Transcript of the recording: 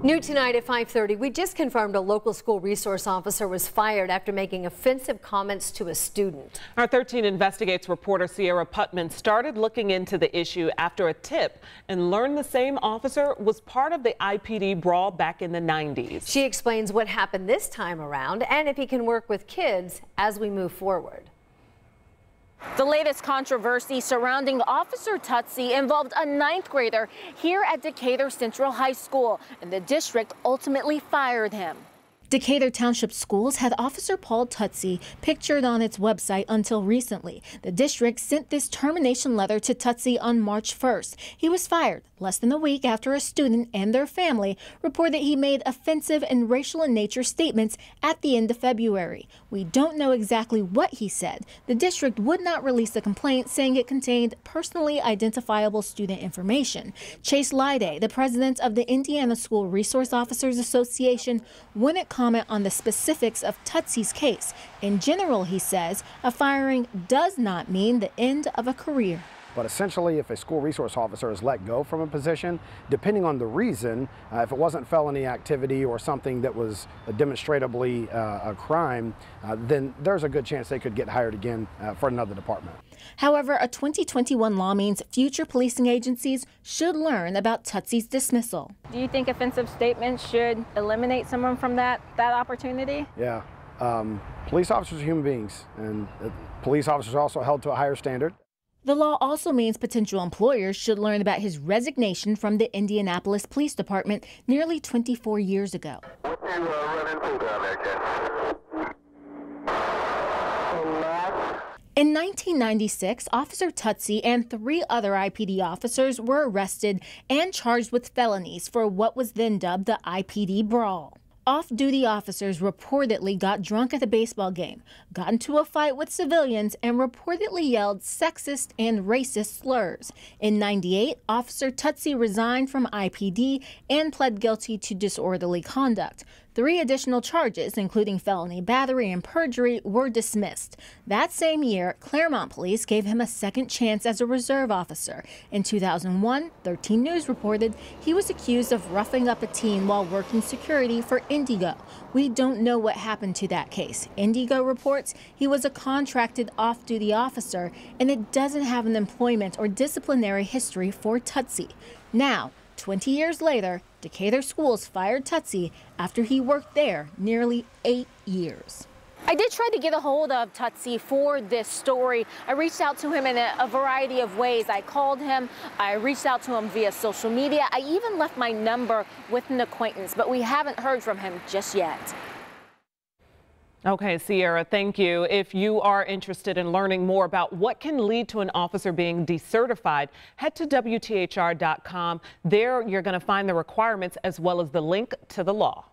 New tonight at 5:30, we just confirmed a local school resource officer was fired after making offensive comments to a student. Our 13 Investigates reporter Sierra Putman started looking into the issue after a tip and learned the same officer was part of the IPD brawl back in the 90s. She explains what happened this time around and if he can work with kids as we move forward. The latest controversy surrounding Officer Tutsie involved a 9th grader here at Decatur Central High School, and the district ultimately fired him. Decatur Township Schools had Officer Paul Tutsie pictured on its website until recently. The district sent this termination letter to Tutsie on March 1st. He was fired less than a week after a student and their family reported he made offensive and racial in nature statements at the end of February. We don't know exactly what he said. The district would not release a complaint, saying it contained personally identifiable student information. Chase Lyday, the president of the Indiana School Resource Officers Association, wouldn't comment on the specifics of Tutsie's case. In general, he says, a firing does not mean the end of a career. But essentially, if a school resource officer is let go from a position, depending on the reason, if it wasn't felony activity or something that was demonstrably a crime, then there's a good chance they could get hired again for another department. However, a 2021 law means future policing agencies should learn about Tutsie's dismissal. Do you think offensive statements should eliminate someone from that opportunity? Yeah. Police officers are human beings, and police officers are also held to a higher standard. The law also means potential employers should learn about his resignation from the Indianapolis Police Department nearly 24 years ago. In 1996, Officer Tutsie and 3 other IPD officers were arrested and charged with felonies for what was then dubbed the IPD brawl. Off-duty officers reportedly got drunk at a baseball game, got into a fight with civilians, and reportedly yelled sexist and racist slurs. In '98, Officer Tutsie resigned from IPD and pled guilty to disorderly conduct. 3 additional charges, including felony battery and perjury, were dismissed. That same year, Claremont Police gave him a second chance as a reserve officer. In 2001, 13 News reported he was accused of roughing up a teen while working security for Indigo. We don't know what happened to that case. Indigo reports he was a contracted off-duty officer, and it doesn't have an employment or disciplinary history for Tutsie. Now, 20 years later, Decatur Schools fired Tutsie after he worked there nearly 8 years. I did try to get a hold of Tutsie for this story. I reached out to him in a variety of ways. I called him, I reached out to him via social media. I even left my number with an acquaintance, but we haven't heard from him just yet. Okay, Sierra, thank you. If you are interested in learning more about what can lead to an officer being decertified, head to WTHR.com. There you're going to find the requirements as well as the link to the law.